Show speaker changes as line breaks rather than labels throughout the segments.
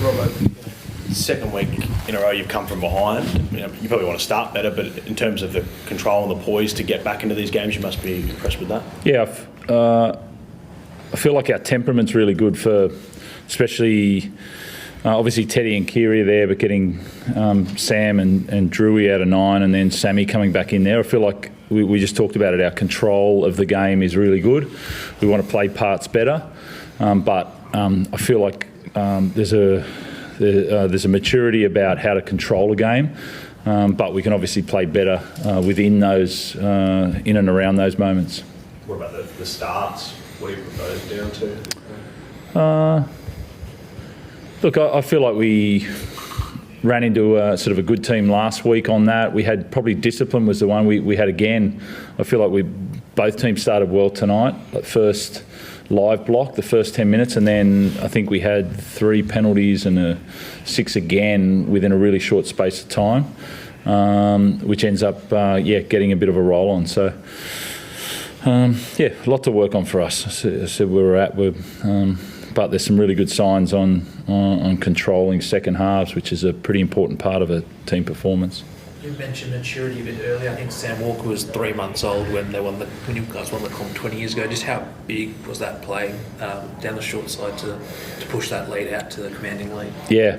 Robbo, second week in a row you've come from behind. You probably want to start better, but in terms of the control and the poise to get back into these games, you must be impressed with that.
Yeah, I feel like our temperament's really good for, especially obviously Teddy and Keary are there, but getting Sam and Drewy out of 9 and then Sammy coming back in there. I feel like we just talked about it. Our control of the game is really good. We want to play parts better, but I feel like there's a maturity about how to control a game, but we can obviously play better within those, in and around those moments.
What about the starts? What do you put those down to?
Look, I feel like we ran into sort of a good team last week on that. We had probably discipline was the one we had again. I feel like both teams started well tonight. That first live block, the first 10 minutes, and then I think we had 3 penalties and a 6 again within a really short space of time, which ends up, getting a bit of a roll on. So, a lot to work on for us. I said where we're at. But there's some really good signs on controlling second halves, which is a pretty important part of a team performance.
You mentioned maturity a bit earlier. I think Sam Walker was 3 months old when you guys won the comp 20 years ago. Just how big was that play down the short side to push that lead out to the commanding lead?
Yeah,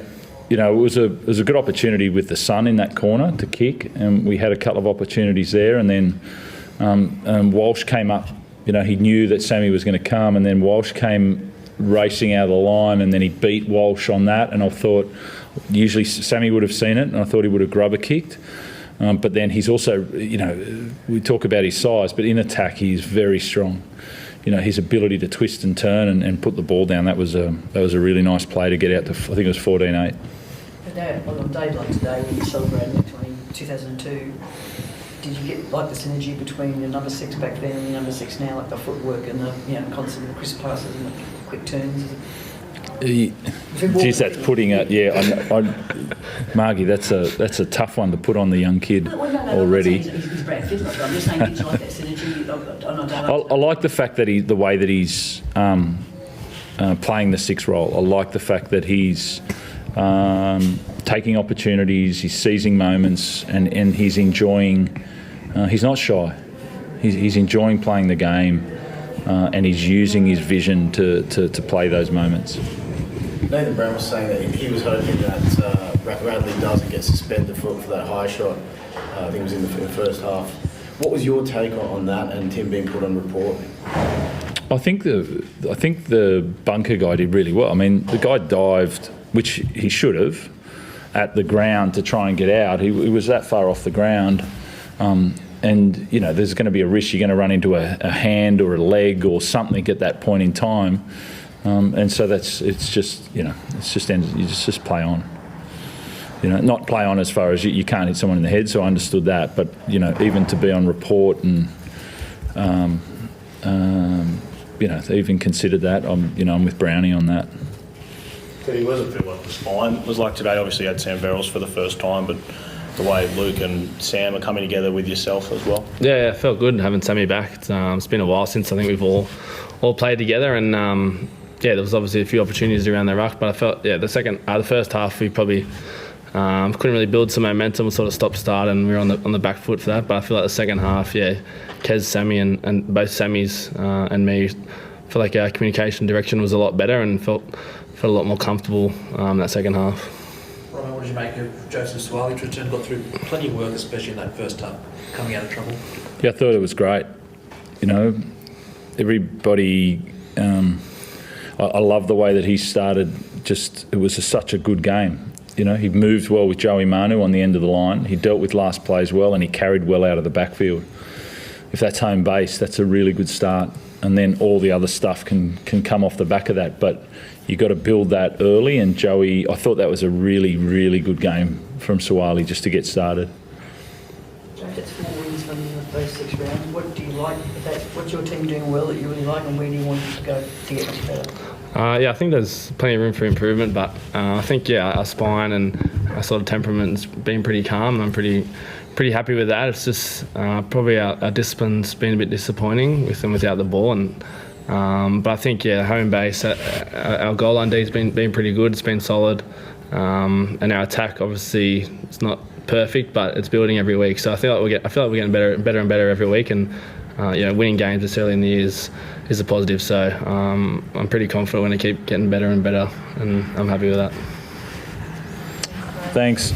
it was a good opportunity with the sun in that corner to kick, and we had a couple of opportunities there, and then Walsh came up. He knew that Sammy was going to come, and then Walsh came racing out of the line, and then he beat Walsh on that, and I thought usually Sammy would have seen it, and I thought he would have grubber kicked, but then he's also, we talk about his size, but in attack he's very strong. His ability to twist and turn and put the ball down, that was a really nice play to get out to, I think it was 14-8.
On a day like today when you celebrated 2002, did you get the synergy between the number 6 back then and the number 6 now, like the footwork and the constant crisp passes and the quick turns?
Geez, that's putting it. Yeah, Margie, that's a tough one to put on the young kid already.
He's Brad Fittler, but I'm just saying, did you like that synergy?
I like the fact that the way that he's playing the 6 role. I like the fact that he's taking opportunities, he's seizing moments, and he's enjoying. He's not shy. He's enjoying playing the game, and he's using his vision to play those moments.
Nathan Brown was saying that he was hoping that Radley doesn't get suspended for that high shot. I think it was in the first half. What was your take on that and Tim being put on report?
I think the bunker guy did really well. I mean, the guy dived, which he should have, at the ground to try and get out. He was that far off the ground. And, there's going to be a risk you're going to run into a hand or a leg or something at that point in time. And so you just play on. Not play on as far as you can't hit someone in the head, so I understood that. But, even to be on report and, to even consider that, I'm with Brownie on that.
He wasn't feel like the spine was like today. Obviously, you had Sam Verrills for the first time, but the way Luke and Sam are coming together with yourself as well.
Yeah, it felt good having Sammy back. It's been a while since I think we've all played together, and there was obviously a few opportunities around the ruck, but I felt the first half we probably couldn't really build some momentum, sort of stop-start, and we were on the back foot for that. But I feel like the second half, Kez, Sammy, and both Sammys and me, I feel like our communication direction was a lot better and felt a lot more comfortable that second half.
Robin, what did you make of Joseph Suwali's return? Got through plenty of work, especially in that first half, coming out of trouble.
Yeah, I thought it was great. Everybody. I love the way that he started. It was such a good game. He moved well with Joey Manu on the end of the line. He dealt with last plays well, and he carried well out of the backfield. If that's home base, that's a really good start. And then all the other stuff can come off the back of that. But you've got to build that early, and Joey, I thought that was a really, really good game from Suwali just to get started.
That's 4 wins from those 6 rounds. What do you like? What's your team doing well that you really like, and where do you want it to go to get much better?
I think there's plenty of room for improvement, but I think our spine and our sort of temperament's been pretty calm. I'm pretty happy with that. It's just probably our discipline's been a bit disappointing with them without the ball, and But I think, home base, our goal line D's been pretty good. It's been solid. And our attack, obviously, it's not perfect, but it's building every week. So I feel like we're getting better and better every week. And winning games this early in the year is a positive. So I'm pretty confident we're going to keep getting better and better, and I'm happy with that.
Thanks.